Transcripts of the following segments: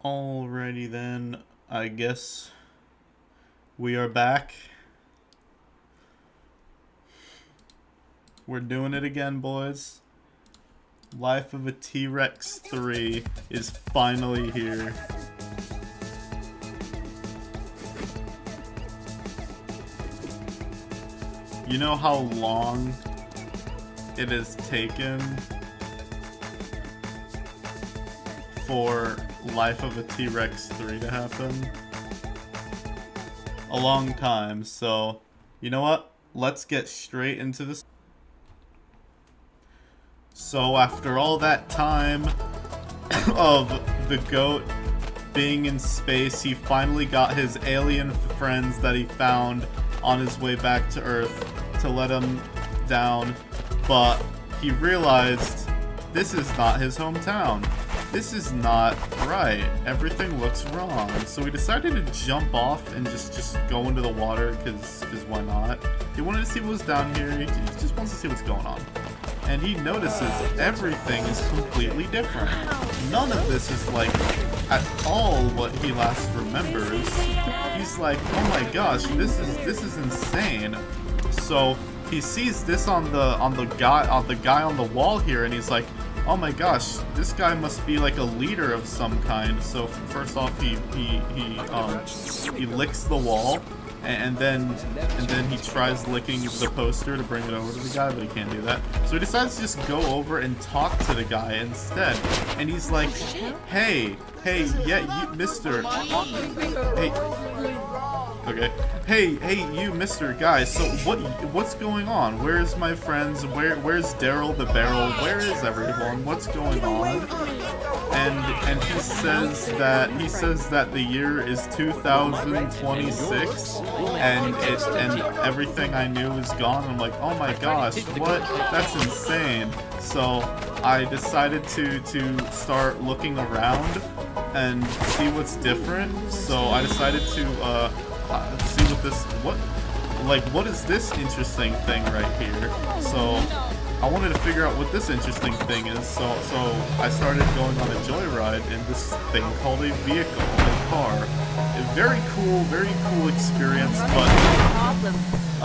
Alrighty then, I guess we are back. We're doing it again, boys. Life of a T-Rex 3 is finally here. You know how long it has taken for Life of a T-Rex 3 to happen? A long time, so you know what? Let's get straight into this. So after all that time of the goat being in space, he finally got his alien friends that he found on his way back to Earth to let him down, but he realized this is not his hometown. This is not right. Everything looks wrong. So he decided to jump off and just go into the water, because why not? He wanted to see what was down here. He just wants to see what's going on. And he notices everything is completely different. None of this is like at all what he last remembers. He's like, oh my gosh, this is insane. So he sees this on the guy on the wall here, and he's like, oh my gosh, this guy must be like a leader of some kind. So first off, he licks the wall, and then he tries licking the poster to bring it over to the guy, but he can't do that. So he decides to just go over and talk to the guy instead. And he's like, hey, yeah, you, mister. Hey. Okay. Hey, you, Mr. Guy. So what's going on? Where's my friends? Where's Daryl the Barrel? Where is everyone? What's going on? And he says that the year is 2026, and everything I knew is gone. I'm like, oh my gosh, what? That's insane. So I decided to start looking around and see what's different. So I decided to see what is this interesting thing right here. So I wanted to figure out what this interesting thing is. So I started going on a joyride in this thing called a vehicle, a car. A very cool experience, but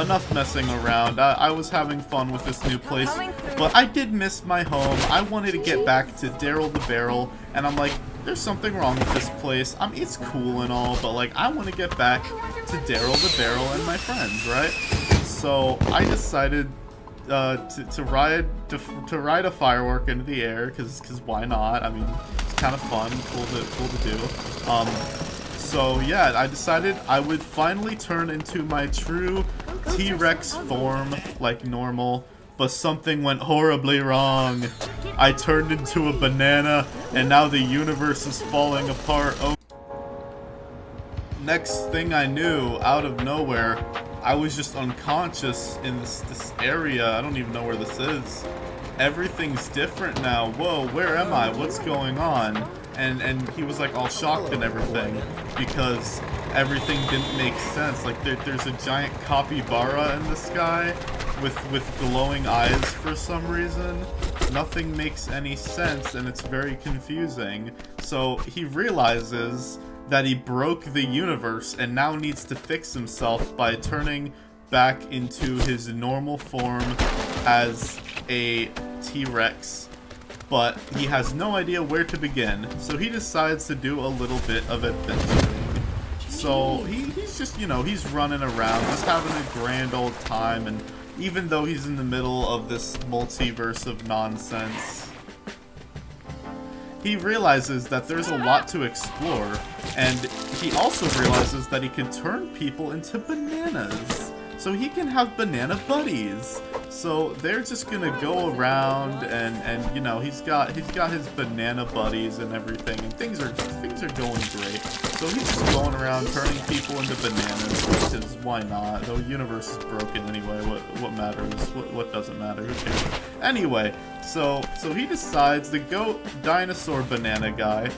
enough messing around. I was having fun with this new place, but I did miss my home. I wanted to get back to Daryl the Barrel, and I'm like, there's something wrong with this place. I mean, it's cool and all, but like, I want to get back to Daryl the Barrel and my friends, right? So I decided to ride a firework into the air, because why not? I mean, it's kind of fun, cool to do. So yeah, I decided I would finally turn into my true T-Rex form like normal. But something went horribly wrong. I turned into a banana, and now the universe is falling apart. Oh. Next thing I knew, out of nowhere, I was just unconscious in this area. I don't even know where this is. Everything's different now. Whoa, where am I? What's going on? And he was like all shocked and everything, because everything didn't make sense. Like there's a giant capybara in the sky with glowing eyes for some reason. Nothing makes any sense, and it's very confusing. So he realizes that he broke the universe and now needs to fix himself by turning back into his normal form as a T-Rex. But he has no idea where to begin, so he decides to do a little bit of adventuring. So he's just, he's running around, just having a grand old time, and even though he's in the middle of this multiverse of nonsense, he realizes that there's a lot to explore, and he also realizes that he can turn people into bananas. So he can have banana buddies. So they're just gonna go around and he's got his banana buddies and everything, and things are going great. So he's just going around turning people into bananas, because why not? The universe is broken anyway. What matters? What doesn't matter? Who cares? Anyway, so he decides, the goat dinosaur banana guy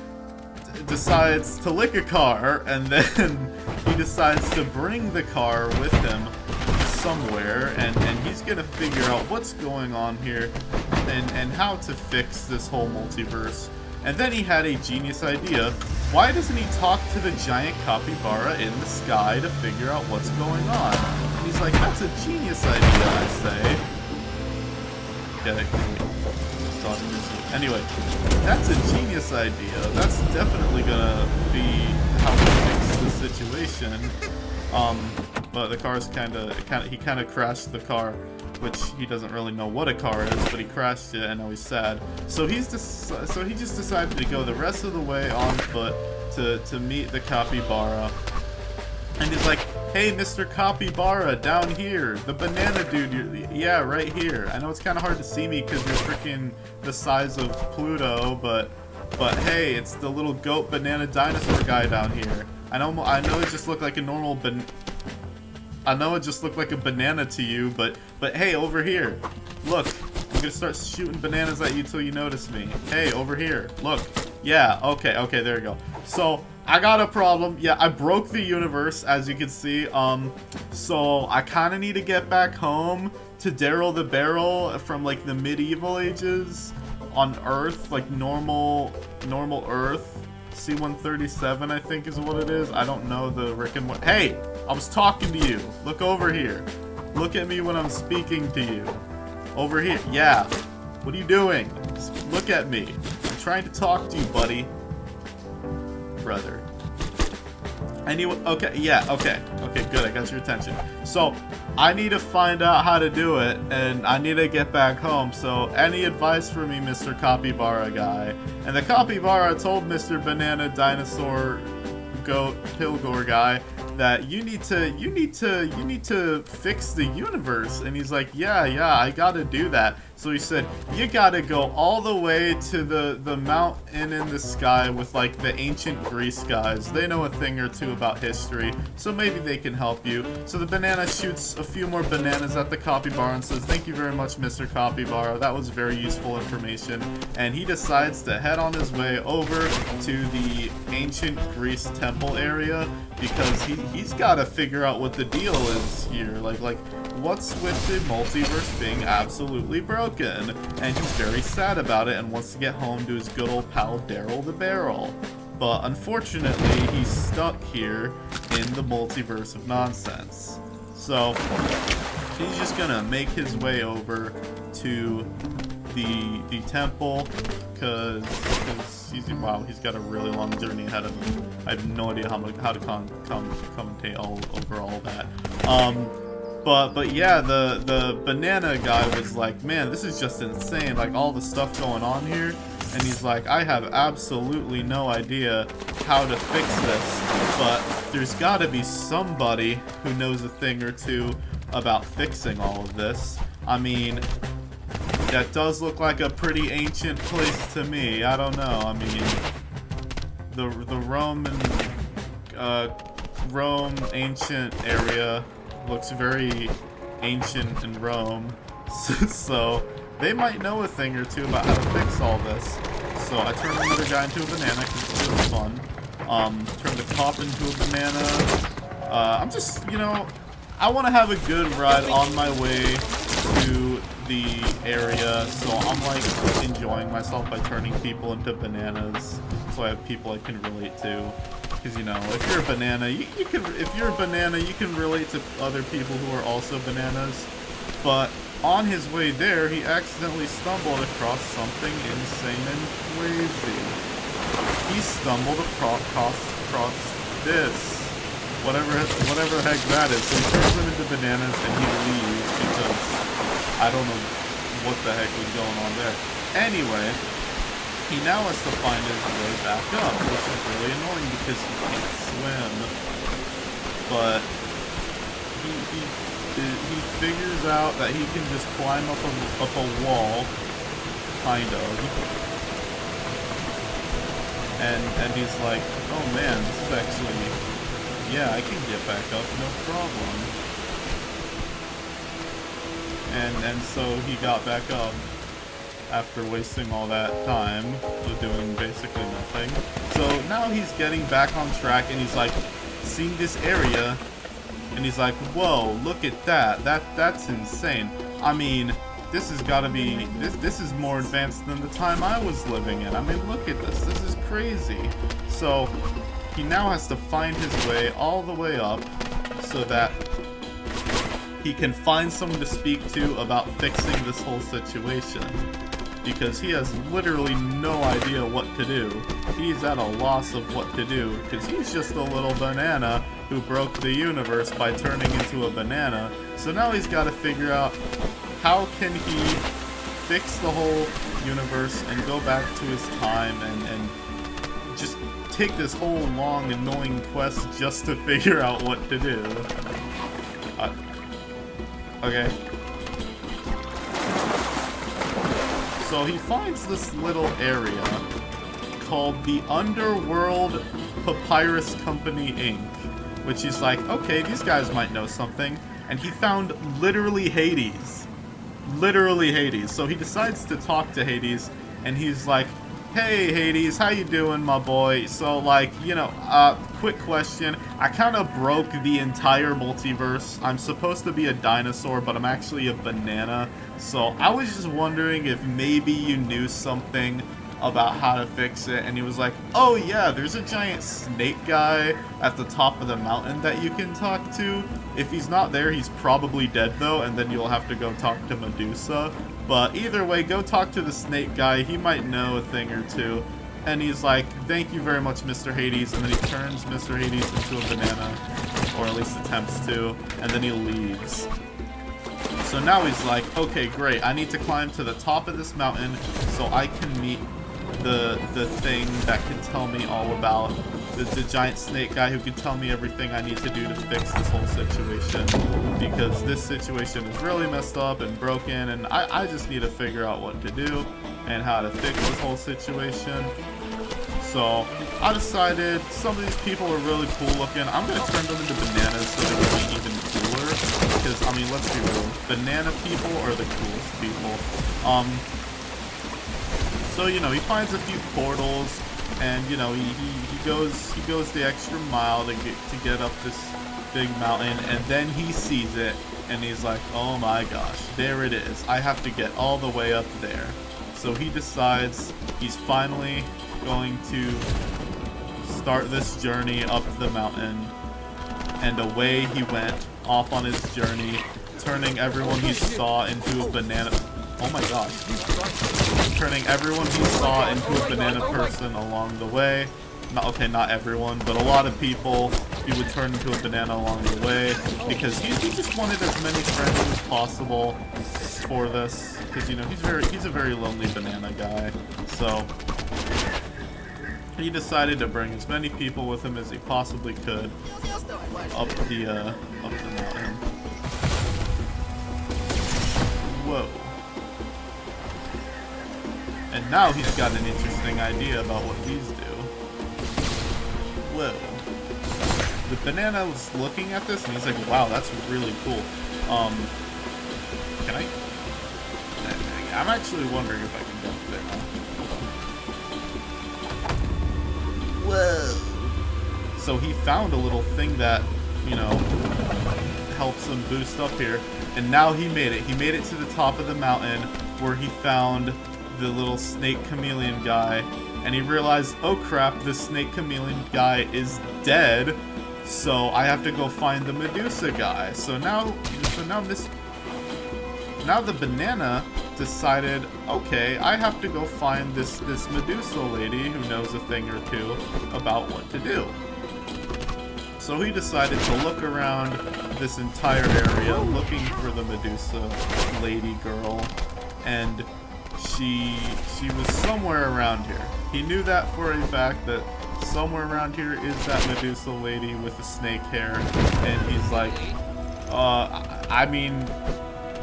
decides to lick a car, and then he decides to bring the car with him somewhere, and he's gonna figure out what's going on here and how to fix this whole multiverse. And then he had a genius idea. Why doesn't he talk to the giant capybara in the sky to figure out what's going on? And he's like, that's a genius idea, I say. Get it? Anyway, that's a genius idea. That's definitely gonna be how we fix the situation. But the car's he kind of crashed the car, which he doesn't really know what a car is, but he crashed it, and now he's sad. So he just decided to go the rest of the way on foot to meet the capybara. And he's like, hey, Mr. Capybara, down here, the banana dude, yeah, right here. I know it's kind of hard to see me because you're freaking the size of Pluto, but hey, it's the little goat banana dinosaur guy down here. I know it just looked like a normal I know it just looked like a banana to you, but hey, over here, look, I'm gonna start shooting bananas at you till you notice me. Hey, over here, look. Yeah, okay, there you go. So, I got a problem. Yeah, I broke the universe, as you can see. So I kind of need to get back home to Daryl the Barrel from, like, the medieval ages on Earth, like, normal Earth. C-137, I think is what it is. I don't know the Rick and Morty. Hey, I was talking to you. Look over here. Look at me when I'm speaking to you. Over here. Yeah. What are you doing? Look at me. I'm trying to talk to you, buddy. Brother. Anyway, okay, yeah, okay, good, I got your attention. So, I need to find out how to do it, and I need to get back home, so any advice for me, Mr. Capybara guy? And the Capybara told Mr. Banana Dinosaur Goat Pilgor guy that you need to fix the universe. And he's like, yeah, I gotta do that. So he said, you gotta go all the way to the mountain in the sky with, like, the ancient Greece guys. They know a thing or two about history, so maybe they can help you. So the banana shoots a few more bananas at the capybara and says, thank you very much, Mr. Capybara. That was very useful information. And he decides to head on his way over to the ancient Greece temple area because he's gotta figure out what the deal is here. Like, what's with the multiverse being absolutely broken? And he's very sad about it and wants to get home to his good old pal Daryl the Barrel. But unfortunately, he's stuck here in the multiverse of nonsense. So he's just gonna make his way over to the temple because he's got a really long journey ahead of him. I have no idea how to commentate over all that. But yeah, the banana guy was like, man, this is just insane, like all the stuff going on here. And he's like, I have absolutely no idea how to fix this, but there's gotta be somebody who knows a thing or two about fixing all of this. I mean, that does look like a pretty ancient place to me. I don't know. I mean, the Rome ancient area looks very ancient in Rome, so they might know a thing or two about how to fix all this. So I turned another guy into a banana because it was fun. Turned the cop into a banana. I'm just, I want to have a good ride on my way to the area, so I'm like enjoying myself by turning people into bananas, so I have people I can relate to. Because if you're a banana, if you're a banana, you can relate to other people who are also bananas. But on his way there, he accidentally stumbled across something insane and crazy. He stumbled across this. Whatever the heck that is. So he turns them into bananas and he leaves because I don't know what the heck was going on there. Anyway, he now has to find his way back up, which is really annoying because he can't swim. But he figures out that he can just climb up a wall, kind of. And he's like, oh man, this is actually, yeah, I can get back up, no problem. And so he got back up after wasting all that time doing basically nothing. So now he's getting back on track and he's like seeing this area and he's like, whoa, look at that. That's insane. I mean, this has got to be, this is more advanced than the time I was living in. I mean, look at this. This is crazy. So he now has to find his way all the way up so that he can find someone to speak to about fixing this whole situation. Because he has literally no idea what to do. He's at a loss of what to do, because he's just a little banana who broke the universe by turning into a banana. So now he's got to figure out how can he fix the whole universe and go back to his time and just take this whole long, annoying quest just to figure out what to do. Okay. So he finds this little area called the Underworld Papyrus Company, Inc., which is like, okay, these guys might know something. And he found literally Hades. Literally Hades. So he decides to talk to Hades, and he's like, hey Hades, how you doing, my boy? So like, you know, quick question. I kind of broke the entire multiverse. I'm supposed to be a dinosaur, but I'm actually a banana. So I was just wondering if maybe you knew something about how to fix it. And he was like, oh yeah, there's a giant snake guy at the top of the mountain that you can talk to. If he's not there, he's probably dead though, and then you'll have to go talk to Medusa. But either way, go talk to the snake guy. He might know a thing or two. And he's like, thank you very much, Mr. Hades. And then he turns Mr. Hades into a banana, or at least attempts to, and then he leaves. So now he's like, okay, great. I need to climb to the top of this mountain so I can meet the thing that can tell me all about the giant snake guy who can tell me everything I need to do to fix this whole situation, because this situation is really messed up and broken, and I just need to figure out what to do and how to fix this whole situation. So I decided some of these people are really cool looking. I'm going to turn them into bananas so they're going to be even cooler, because, I mean, let's be real, banana people are the coolest people. So, you know, he finds a few portals, and, you know, he goes the extra mile to get up this big mountain, and then he sees it, and he's like, oh my gosh, there it is. I have to get all the way up there. So he decides he's finally going to start this journey up the mountain, and away he went off on his journey, turning everyone he saw into a banana. Oh my gosh. Turning everyone he saw into a banana person along the way. Not everyone, but a lot of people he would turn into a banana along the way, because he just wanted as many friends as possible for this, because, you know, he's a very lonely banana guy. So he decided to bring as many people with him as he possibly could up the mountain. Whoa. And now he's got an interesting idea about what these do. Whoa. The banana was looking at this and he's like, wow, that's really cool. Can I? I'm actually wondering if I can jump there now. Whoa. So he found a little thing that, you know, helps him boost up here. And now he made it. He made it to the top of the mountain where he found the little snake chameleon guy, and he realized, oh crap, this snake chameleon guy is dead, so I have to go find the Medusa guy. So now the banana decided, okay, I have to go find this Medusa lady who knows a thing or two about what to do. So he decided to look around this entire area looking for the Medusa lady girl, and she was somewhere around here. He knew that for a fact, that somewhere around here is that Medusa lady with the snake hair, and he's like, I mean,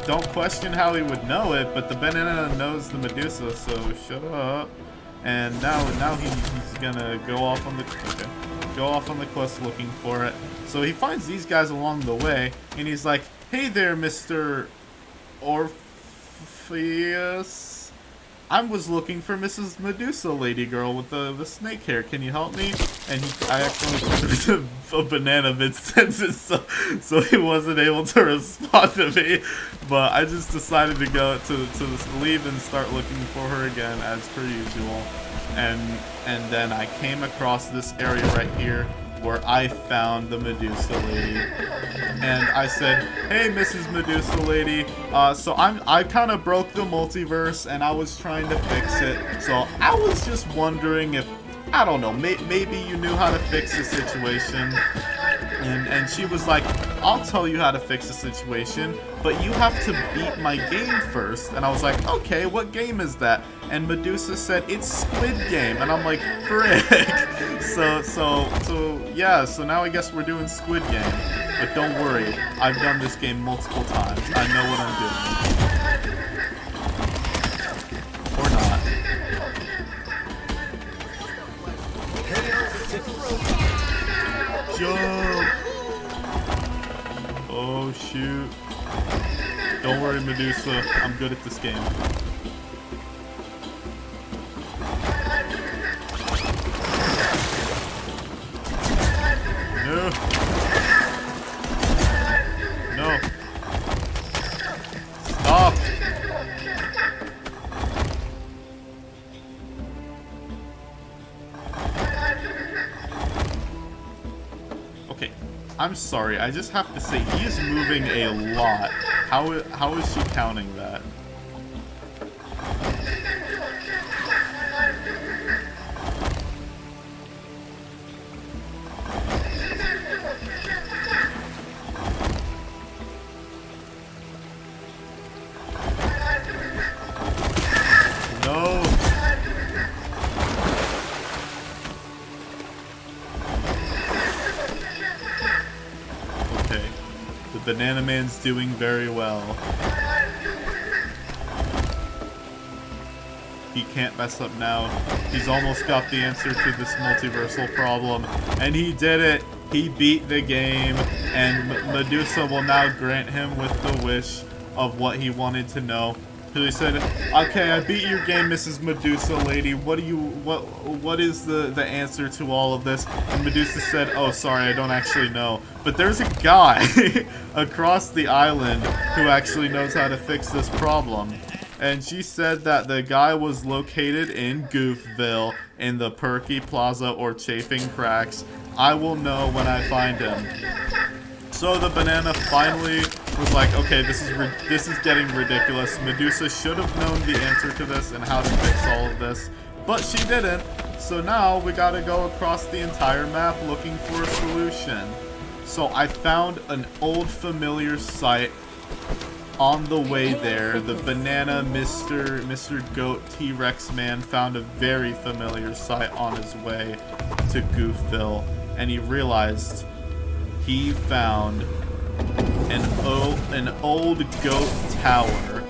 don't question how he would know it, but the banana knows the Medusa, so shut up. And now he's gonna go off on the quest looking for it. So he finds these guys along the way, and he's like, hey there, Mr. Orpheus. I was looking for Mrs. Medusa, lady girl with the snake hair. Can you help me? And I accidentally turned into a banana mid-sentence, so he wasn't able to respond to me. But I just decided to go to leave and start looking for her again as per usual. And then I came across this area right here where I found the Medusa lady. And I said, hey, Mrs. Medusa lady, so I kind of broke the multiverse and I was trying to fix it. So I was just wondering if, I don't know, maybe you knew how to fix the situation. And she was like, I'll tell you how to fix the situation, but you have to beat my game first. And I was like, okay, what game is that? And Medusa said, it's Squid Game. And I'm like, frick. So now I guess we're doing Squid Game. But don't worry, I've done this game multiple times. I know what I'm doing. Or not. Jump! Oh shoot. Don't worry, Medusa. I'm good at this game. No. No. Stop. Okay. I'm sorry. I just have to say he is moving a lot. How is she counting that? Banana Man's doing very well. He can't mess up now. He's almost got the answer to this multiversal problem. And he did it! He beat the game. And Medusa will now grant him with the wish of what he wanted to know. So he said, okay, I beat your game, Mrs. Medusa lady. What is the answer to all of this? And Medusa said, oh, sorry, I don't actually know. But there's a guy across the island who actually knows how to fix this problem. And she said that the guy was located in Goofville in the Perky Plaza or Chafing Cracks. I will know when I find him. So the banana finally was like, okay, this is getting ridiculous. Medusa should have known the answer to this and how to fix all of this, but she didn't. So now we gotta go across the entire map looking for a solution. So I found an old familiar site on the way there. The banana Mr. Goat T-Rex man found a very familiar site on his way to Goofville, and he realized he found an old goat tower.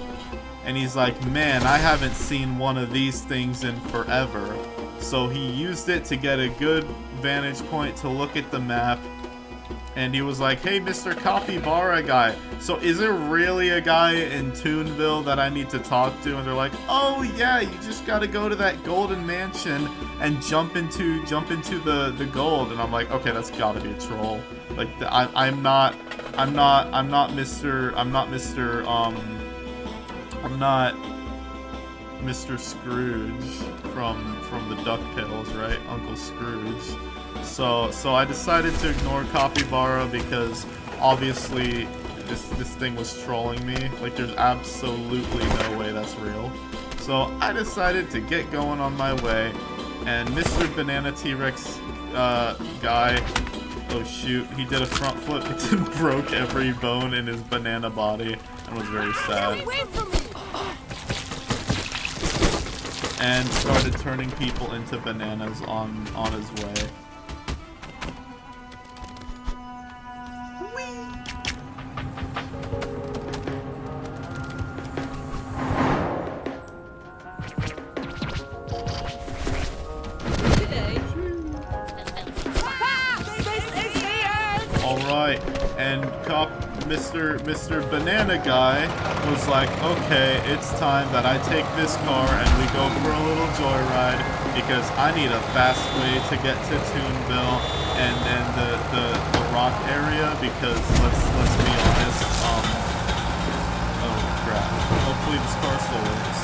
And he's like, man, I haven't seen one of these things in forever. So he used it to get a good vantage point to look at the map. And he was like, hey, Mr. Capybara guy, so is there really a guy in Toonville that I need to talk to? And they're like, oh yeah, you just gotta go to that golden mansion and jump into the gold. And I'm like, okay, that's gotta be a troll. Like, I'm not Mr. Scrooge from the DuckTales, right? Uncle Scrooge. So I decided to ignore Capybara because obviously this thing was trolling me. Like, there's absolutely no way that's real. So I decided to get going on my way, and Mr. Banana T-Rex guy, oh shoot, he did a front flip and broke every bone in his banana body and was very sad. And started turning people into bananas on his way. fight. And Mr. Banana Guy was like, okay, it's time that I take this car and we go for a little joyride because I need a fast way to get to Toonville and the rock area because let's be honest, oh crap. Hopefully this car still works.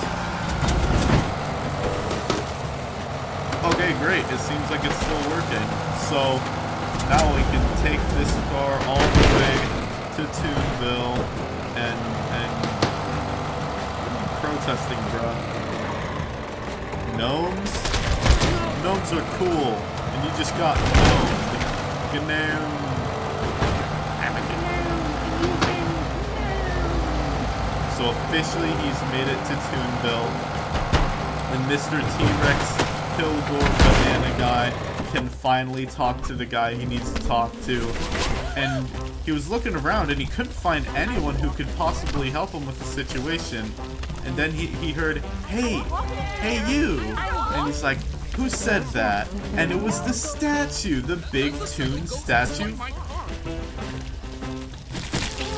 Okay, great. It seems like it's still working. So now we can take this car all the way to Toonville and protesting, bruh. Gnomes? Gnomes are cool, and you just got gnomed. Gnome. I'm a gnome. So officially he's made it to Toonville, and Mr. T-Rex Pilgor Banana Guy can finally talk to the guy he needs to talk to. And he was looking around and he couldn't find anyone who could possibly help him with the situation. And then he heard, hey you! And he's like, who said that? And it was the statue, the big Toon statue.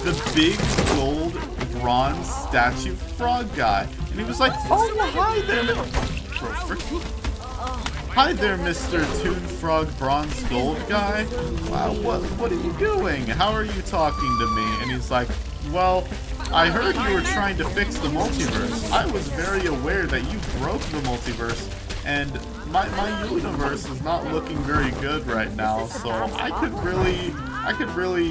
The big gold bronze statue frog guy. And he was like, oh, hi there, hi there, Mr. Toon Frog Bronze Gold guy. Wow, what are you doing? How are you talking to me? And he's like, well, I heard you were trying to fix the multiverse. I was very aware that you broke the multiverse, and my universe is not looking very good right now, so I could really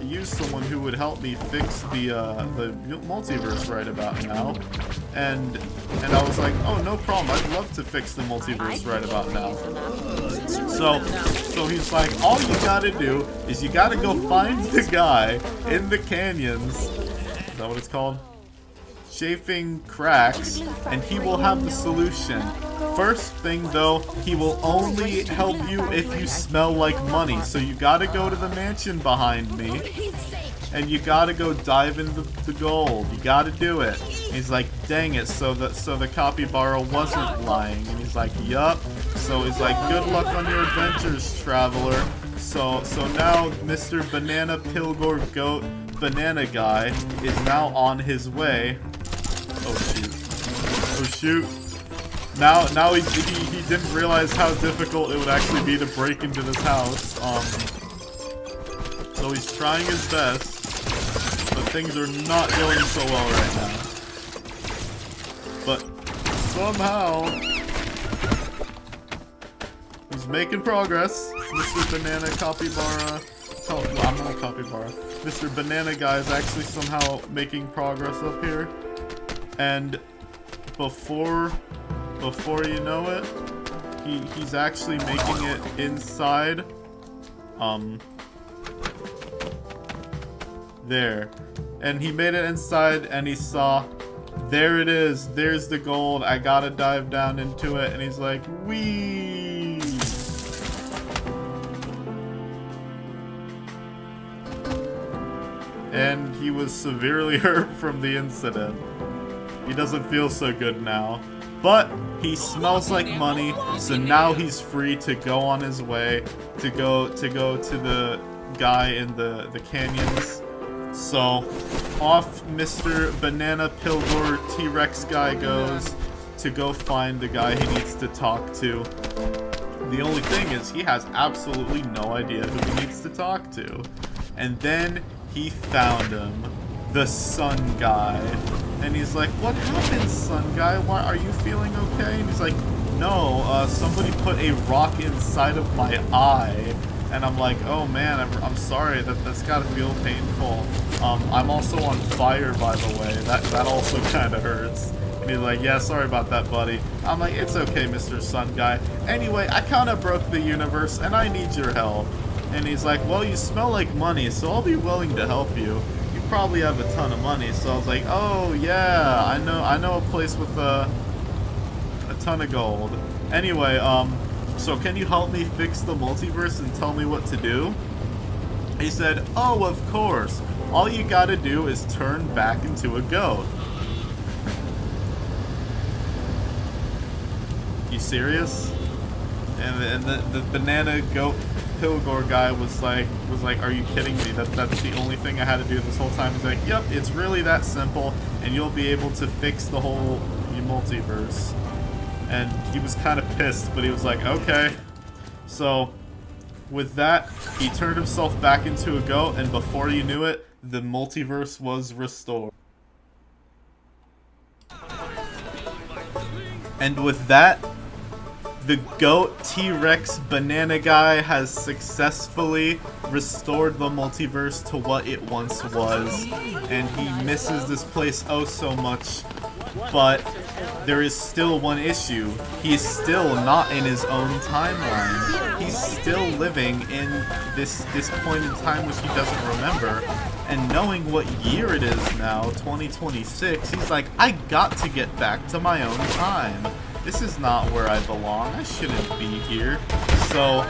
use someone who would help me fix the multiverse right about now. And I was like, oh, no problem. I'd love to fix the multiverse right about now. So he's like, all you gotta do is you gotta go find the guy in the canyons. Is that what it's called? Chafing Cracks, and he will have the solution. First thing though, he will only help you if you smell like money. So you gotta go to the mansion behind me, and you gotta go dive into the gold. You gotta do it. And he's like, dang it. So the capybara wasn't lying. And he's like, yup. So he's like, good luck on your adventures, traveler. So now Mr. Banana Pilgor Goat Banana Guy is now on his way. Oh shoot. Oh shoot. Now he didn't realize how difficult it would actually be to break into this house. So he's trying his best, but things are not going so well right now. But somehow he's making progress. Mr. Banana Capybara. Oh, well, I'm not a capybara. Mr. Banana Guy is actually somehow making progress up here. And before you know it, he's actually making it inside. There. And he made it inside and he saw, there it is. There's the gold. I gotta dive down into it. And he's like, wee. And he was severely hurt from the incident. He doesn't feel so good now. But he smells like money, so now he's free to go on his way to go to the guy in the canyons. So off Mr. Banana Pilgor T-Rex guy goes to go find the guy he needs to talk to. The only thing is he has absolutely no idea who he needs to talk to. And then he found him, the sun guy. And he's like, what happened, sun guy? Why are you feeling okay? And he's like, no, somebody put a rock inside of my eye. And I'm like, oh man, I'm sorry, that's gotta feel painful. I'm also on fire, by the way. That also kinda hurts. And he's like, yeah, sorry about that, buddy. I'm like, it's okay, Mr. Sun Guy. Anyway, I kinda broke the universe and I need your help. And he's like, well, you smell like money, so I'll be willing to help you. You probably have a ton of money. So I was like, oh yeah, I know a place with a ton of gold. Anyway, so can you help me fix the multiverse and tell me what to do? He said, oh, of course. All you gotta do is turn back into a goat. You serious? And the banana goat Pilgor guy was like, are you kidding me? That's the only thing I had to do this whole time. He's like, yep, it's really that simple, and you'll be able to fix the whole multiverse. And he was kind of pissed, but he was like, okay. So, with that, he turned himself back into a goat, and before you knew it, the multiverse was restored. And with that, the goat T-Rex banana guy has successfully restored the multiverse to what it once was, and he misses this place oh so much, but there is still one issue. He's still not in his own timeline. He's still living in this point in time which he doesn't remember, and knowing what year it is now, 2026, he's like, I got to get back to my own time. This is not where I belong. I shouldn't be here. So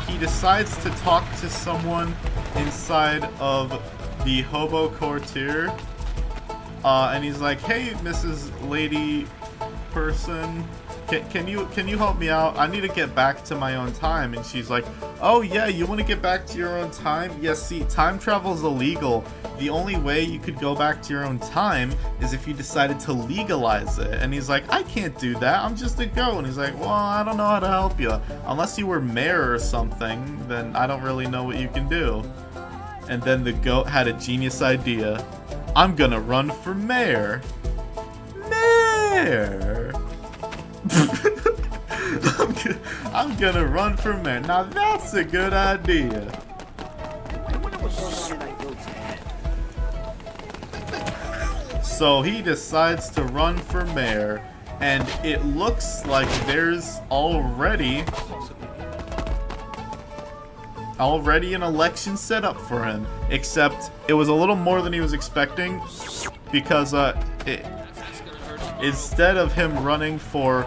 he decides to talk to someone inside of the Hobo Courtier. And he's like, hey, Mrs. Lady Person, can you help me out? I need to get back to my own time. And she's like, oh yeah, you want to get back to your own time? Yes, see, time travel is illegal. The only way you could go back to your own time is if you decided to legalize it. And he's like, I can't do that. I'm just a goat. And he's like, well, I don't know how to help you. Unless you were mayor or something, then I don't really know what you can do. And then the goat had a genius idea. I'm gonna run for mayor. Mayor! I'm gonna run for mayor. Now that's a good idea. So he decides to run for mayor, and it looks like there's already an election set up for him, except it was a little more than he was expecting, because instead of him running for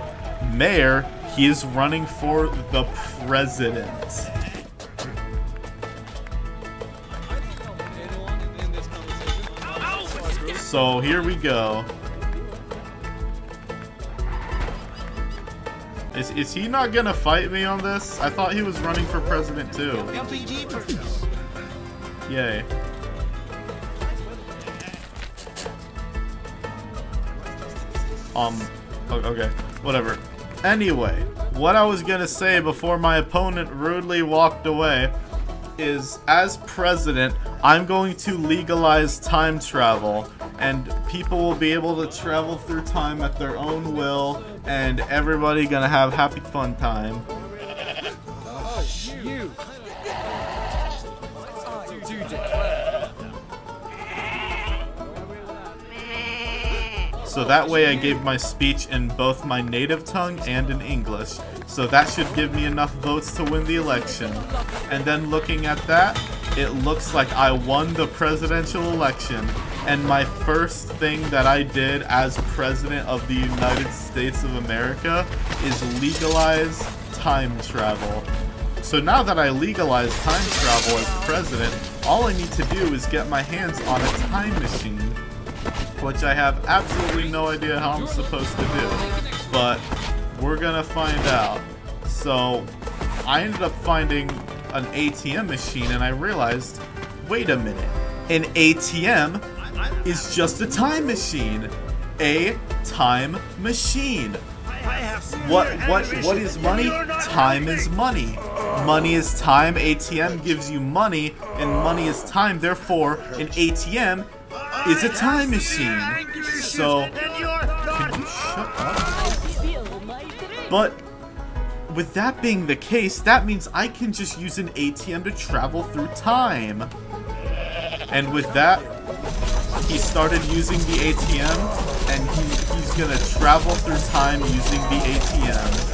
mayor, he is running for the president. So here we go. Is he not gonna fight me on this? I thought he was running for president too. Yay. Okay, whatever. Anyway, what I was gonna say before my opponent rudely walked away is, as president, I'm going to legalize time travel, and people will be able to travel through time at their own will, and everybody gonna have happy fun time. So that way I gave my speech in both my native tongue and in English. So that should give me enough votes to win the election. And then looking at that, it looks like I won the presidential election. And my first thing that I did as president of the United States of America is legalize time travel. So now that I legalize time travel as president, all I need to do is get my hands on a time machine, which I have absolutely no idea how I'm supposed to do, but we're gonna find out. So I ended up finding an ATM machine, and I realized, wait a minute, an ATM is just a time machine. A time machine. What is money? Time is money. Money is time. ATM gives you money, and money is time. Therefore, an ATM is a time machine. So, can you shut up? But with that being the case, that means I can just use an ATM to travel through time. And with that, he started using the ATM, and he's gonna travel through time using the ATM.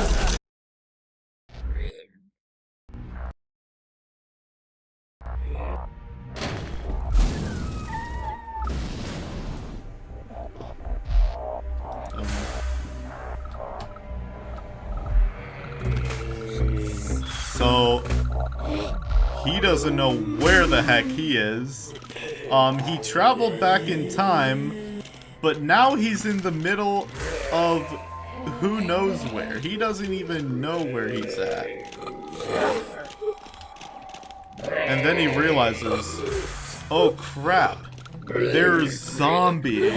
So he doesn't know where the heck he is. He traveled back in time, but now he's in the middle of who knows where. He doesn't even know where he's at. And then he realizes, oh crap, there's zombies.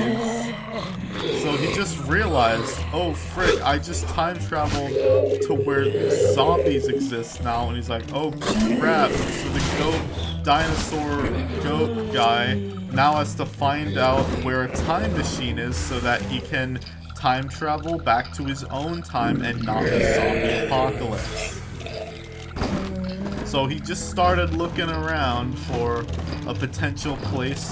So he just realized, oh frick, I just time traveled to where zombies exist now. And he's like, oh crap. So the dinosaur goat guy now has to find out where a time machine is so that he can time travel back to his own time and not the zombie apocalypse. So he just started looking around for a potential place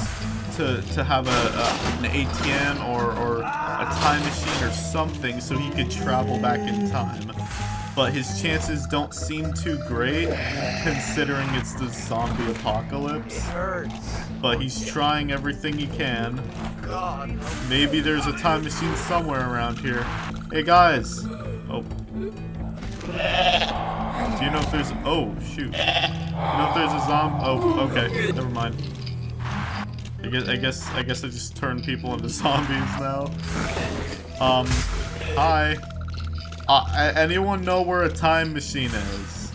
to have an ATM or a time machine or something so he could travel back in time. But his chances don't seem too great considering it's the zombie apocalypse. But he's trying everything he can. Maybe there's a time machine somewhere around here. Hey guys! Oh. Do you know if there's... Oh, shoot. Do you know if there's a zombie... Oh, okay. Never mind. I guess I just turned people into zombies now. Hi. Anyone know where a time machine is?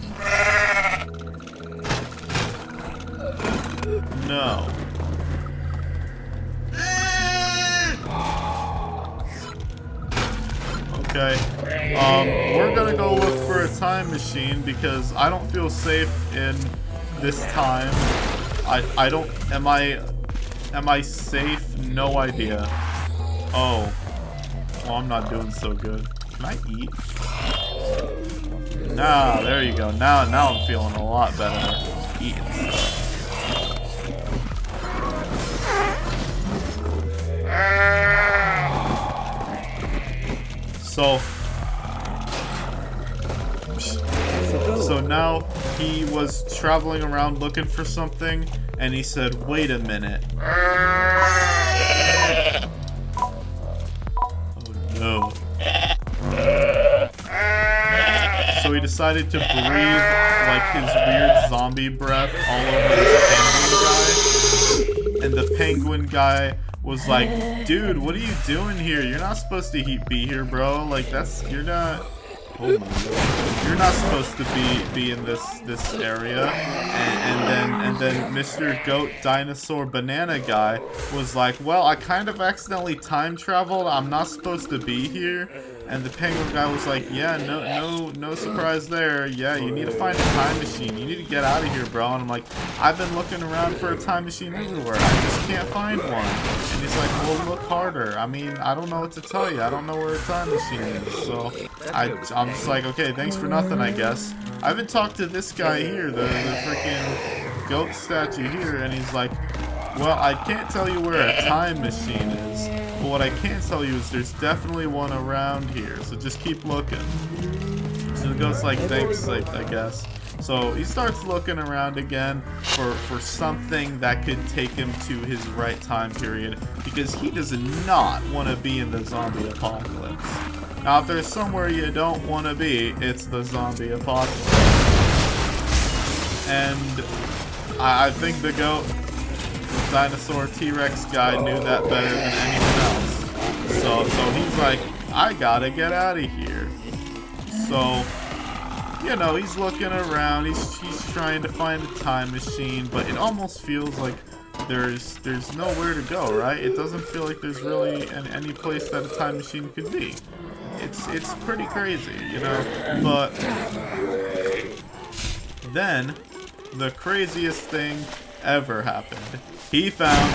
No. Okay. We're gonna go look for a time machine because I don't feel safe in this time. I don't... Am I safe? No idea. Oh. Well, I'm not doing so good. Can I eat? Nah, there you go. Now I'm feeling a lot better. Eating stuff. So now he was traveling around looking for something, and he said, wait a minute. Oh no. So he decided to breathe like his weird zombie breath all over this penguin guy. And the penguin guy was like, dude, what are you doing here? You're not supposed to be here, bro. Like, you're not... Oh my God. You're not supposed to be in this area. And then Mr. Goat Dinosaur Banana Guy was like, well, I kind of accidentally time traveled. I'm not supposed to be here. And the penguin guy was like, yeah, no surprise there. Yeah, you need to find a time machine. You need to get out of here, bro. And I'm like, I've been looking around for a time machine everywhere. I just can't find one. And he's like, well, look harder. I mean, I don't know what to tell you. I don't know where a time machine is. So I'm just like, okay, thanks for nothing, I guess. I haven't talked to this guy here, the freaking goat statue here, and he's like, well, I can't tell you where a time machine is. But what I can tell you is there's definitely one around here, so just keep looking. So the goat's like, thanks, I guess. So he starts looking around again for something that could take him to his right time period, because he does not want to be in the zombie apocalypse. Now, if there's somewhere you don't want to be, it's the zombie apocalypse. And I think the goat dinosaur T-Rex guy knew that better than anyone else. So he's like, I gotta get out of here. So, you know, he's looking around, he's trying to find a time machine, but it almost feels like there's nowhere to go, right? It doesn't feel like there's really any place that a time machine could be. It's pretty crazy, you know? But then the craziest thing ever happened. He found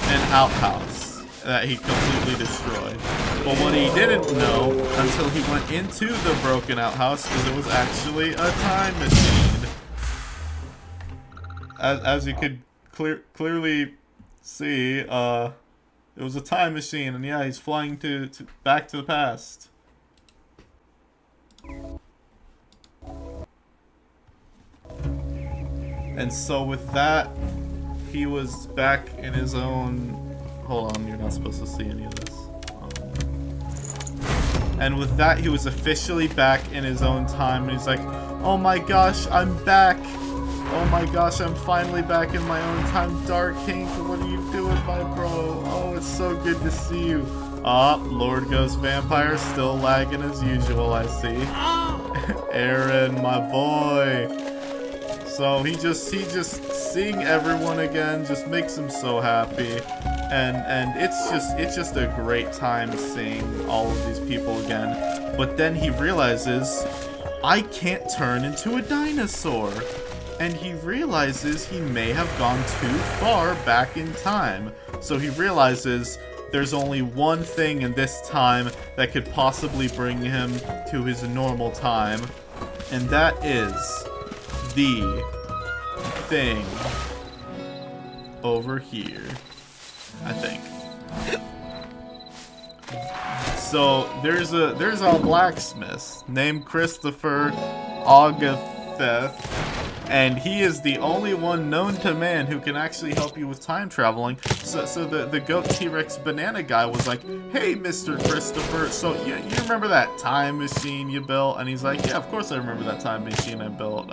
an outhouse that he completely destroyed. But what he didn't know until he went into the broken outhouse is it was actually a time machine. As you could clearly see, it was a time machine, and yeah, he's flying back to the past. And so with that, he was back in his own... Hold on, you're not supposed to see any of this. And with that, he was officially back in his own time, and he's like, oh my gosh, I'm back! Oh my gosh, I'm finally back in my own time. Dark King, what are you doing, my bro? Oh, it's so good to see you. Lord Ghost Vampire still lagging as usual, I see. Aaron, my boy. So he just seeing everyone again just makes him so happy. And it's just a great time seeing all of these people again. But then he realizes, I can't turn into a dinosaur. And he realizes he may have gone too far back in time. So he realizes there's only one thing in this time that could possibly bring him to his normal time. And that is the thing over here, I think. So there's a blacksmith named Christopher Agatha, and he is the only one known to man who can actually help you with time traveling. So the goat T-Rex banana guy was like, hey, Mr. Christopher, so you remember that time machine you built? And he's like, yeah, of course I remember that time machine I built.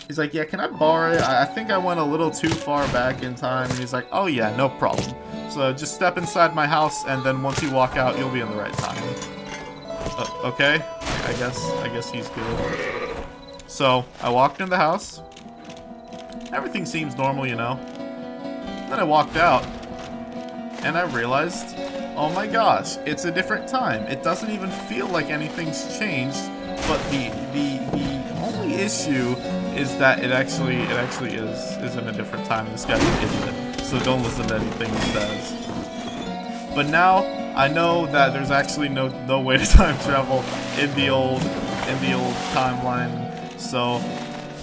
He's like, yeah, can I borrow it? I think I went a little too far back in time. And he's like, oh yeah, no problem. So just step inside my house, and then once you walk out, you'll be in the right time. Okay, I guess he's good. So I walked in the house. Everything seems normal, you know. Then I walked out, and I realized, oh my gosh, it's a different time. It doesn't even feel like anything's changed, but the only issue is that it actually is in a different time. This guy's an idiot, so don't listen to anything he says. But now I know that there's actually no way to time travel in the old timeline. So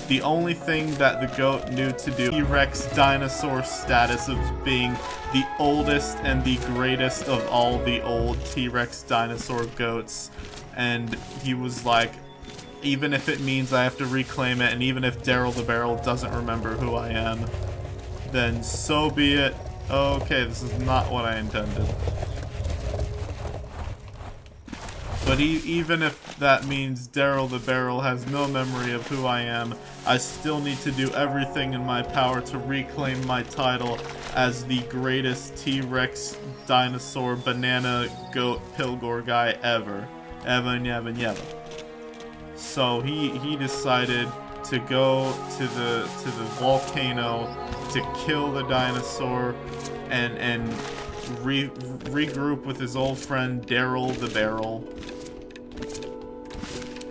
the only thing that the goat knew to do, T-Rex dinosaur status of being the oldest and the greatest of all the old T-Rex dinosaur goats. And he was like, even if it means I have to reclaim it, and even if Daryl the Barrel doesn't remember who I am, then so be it. Okay, this is not what I intended. But even if that means Daryl the Barrel has no memory of who I am, I still need to do everything in my power to reclaim my title as the greatest T-Rex dinosaur banana goat Pilgor guy ever. Ever and ever and ever. So he decided to go to the volcano to kill the dinosaur and regroup with his old friend Daryl the Barrel.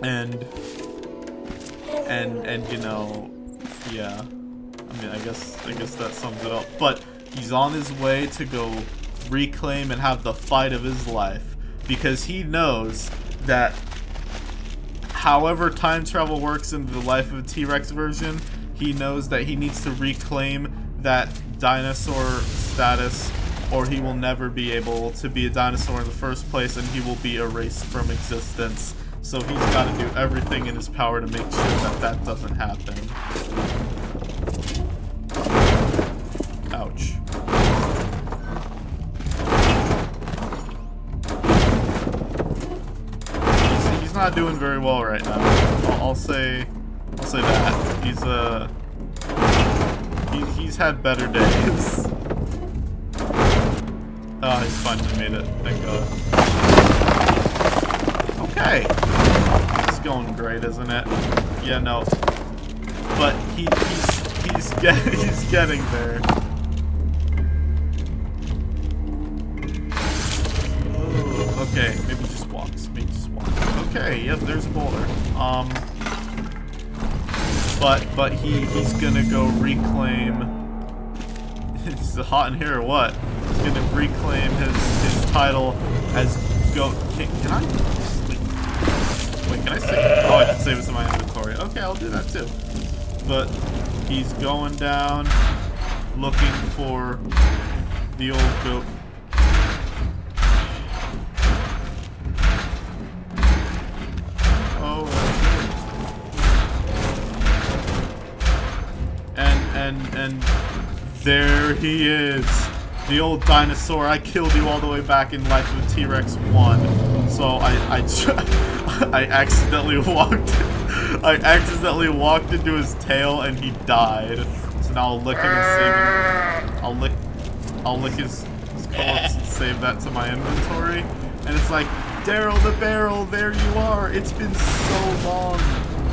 And you know, yeah. I mean, I guess that sums it up. But he's on his way to go reclaim and have the fight of his life, because he knows that however time travel works in the Life of a T-Rex version, he knows that he needs to reclaim that dinosaur status, or he will never be able to be a dinosaur in the first place, and he will be erased from existence. So he's got to do everything in his power to make sure that that doesn't happen. Ouch. He's not doing very well right now. I'll say that. He's had better days. Oh, he's finally made it. Thank God. Okay. It's going great, isn't it? Yeah, no. But he's getting there. Oh, okay, maybe just walks. Maybe just walks. Okay, yep, there's a boulder. But he's gonna go reclaim. Is it hot in here or what? He's gonna reclaim his title as Goat King. Can I sleep? Wait, can I save? Oh, I can save this in my inventory. Okay, I'll do that too. But he's going down, looking for the old goat. Oh, and there he is. The old dinosaur. I killed you all the way back in Life of T-Rex 1. So I accidentally walked into his tail and he died. So now I'll lick him and save him. I'll lick his corpse and save that to my inventory. And it's like, Daryl the Barrel, there you are. It's been so long.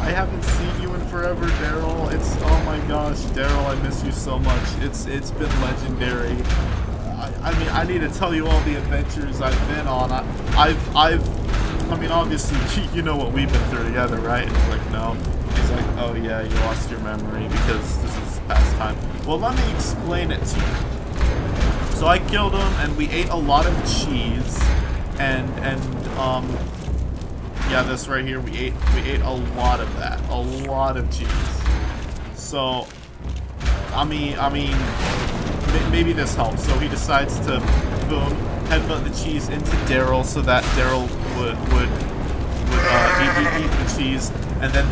I haven't seen you in forever, Daryl. It's, oh my gosh, Daryl, I miss you so much. It's been legendary. I mean, I need to tell you all the adventures I've been on. I mean, obviously, you know what we've been through together, right? And he's like, no. He's like, oh yeah, you lost your memory because this is past time. Well, let me explain it to you. So I killed him, and we ate a lot of cheese, and yeah, this right here, we ate a lot of that, a lot of cheese. So, I mean, maybe this helps. So he decides to, boom, headbutt the cheese into Daryl so that Daryl would eat the cheese, and then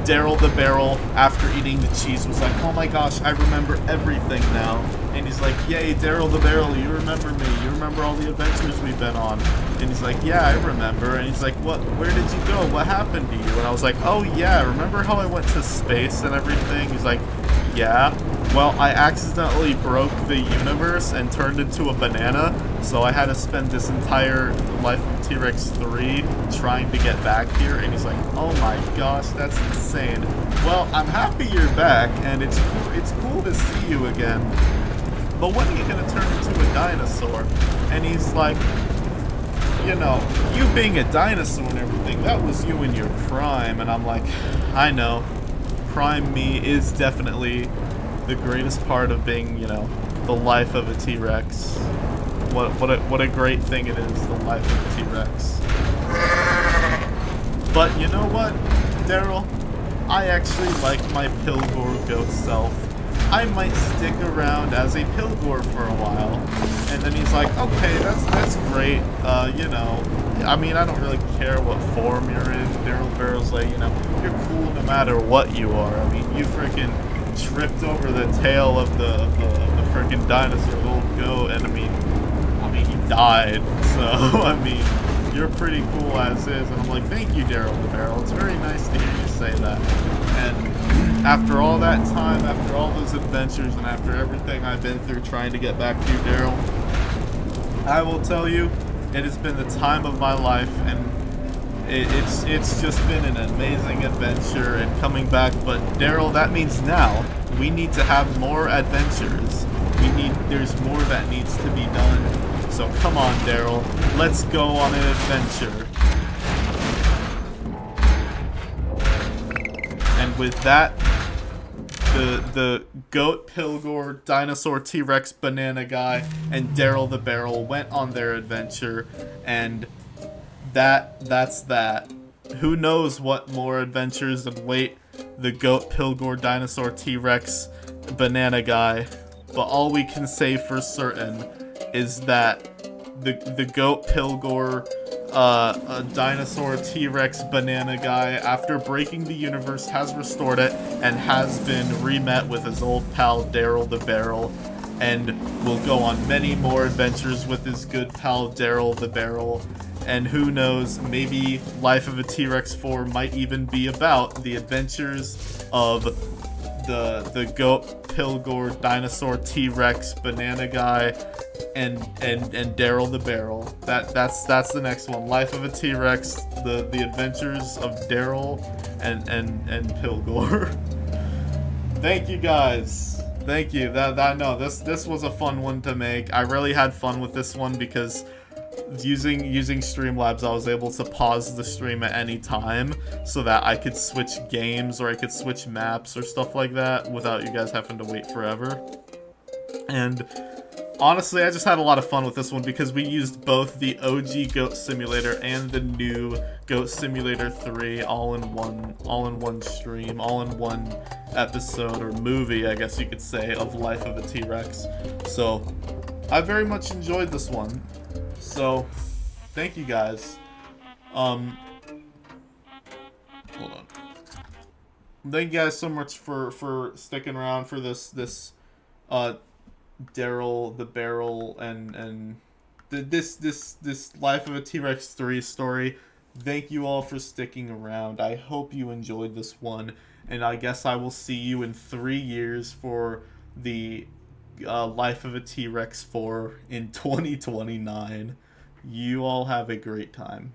Daryl the Barrel, after eating the cheese, was like, oh my gosh, I remember everything now. And he's like, yay, Daryl the Barrel, you remember me. You remember all the adventures we've been on. And he's like, yeah, I remember. And he's like, what? Where did you go? What happened to you? And I was like, oh yeah, remember how I went to space and everything? He's like, yeah. Well, I accidentally broke the universe and turned into a banana, so I had to spend this entire Life of T-Rex 3 trying to get back here. And he's like, oh my gosh, that's insane. Well, I'm happy you're back, and it's cool to see you again. But when are you gonna turn into a dinosaur? And he's like, you know, you being a dinosaur and everything, that was you in your prime. And I'm like, I know. Prime me is definitely the greatest part of being, you know, the life of a T-Rex. What a great thing it is, the life of a T-Rex. But you know what, Daryl? I actually like my Pilgor goat self. I might stick around as a Pilgor for a while. And then he's like, okay, that's great. You know, I mean, I don't really care what form you're in. Daryl the Barrel's like, you know, you're cool no matter what you are. I mean, you freaking tripped over the tail of the freaking dinosaur, the old goat, and I mean, he died. So, I mean, you're pretty cool as is. And I'm like, thank you, Daryl the Barrel. It's very nice to hear you say that. And after all that time, after all those adventures, and after everything I've been through trying to get back to you, Daryl, I will tell you, it has been the time of my life, and it's just been an amazing adventure and coming back. But Daryl, that means now we need to have more adventures. There's more that needs to be done. So come on, Daryl, let's go on an adventure. And with that, the goat, Pilgor, dinosaur, T-Rex, banana guy, and Daryl the Barrel went on their adventure, and that's that. Who knows what more adventures await the goat, Pilgor, dinosaur, T-Rex, banana guy, but all we can say for certain is that the goat, Pilgor, dinosaur, T-Rex, banana guy, after breaking the universe, has restored it and has been re-met with his old pal Daryl the Barrel, and will go on many more adventures with his good pal Daryl the Barrel. And who knows, maybe Life of a T-Rex 4 might even be about the adventures of the goat, Pilgor, dinosaur, T-Rex, banana guy, and Daryl the Barrel. That's the next one. Life of a T-Rex, the adventures of Daryl and Pilgor. Thank you guys. Thank you. This was a fun one to make. I really had fun with this one because using Streamlabs, I was able to pause the stream at any time so that I could switch games or I could switch maps or stuff like that without you guys having to wait forever. And honestly, I just had a lot of fun with this one because we used both the OG Goat Simulator and the new Goat Simulator 3 all in one stream, all in one episode or movie, I guess you could say, of Life of a T-Rex. So I very much enjoyed this one. So, thank you guys. Hold on. Thank you guys so much for sticking around for this Daryl the Barrel and this Life of a T-Rex 3 story. Thank you all for sticking around. I hope you enjoyed this one, and I guess I will see you in 3 years for the Life of a T-Rex 4 in 2029. You all have a great time.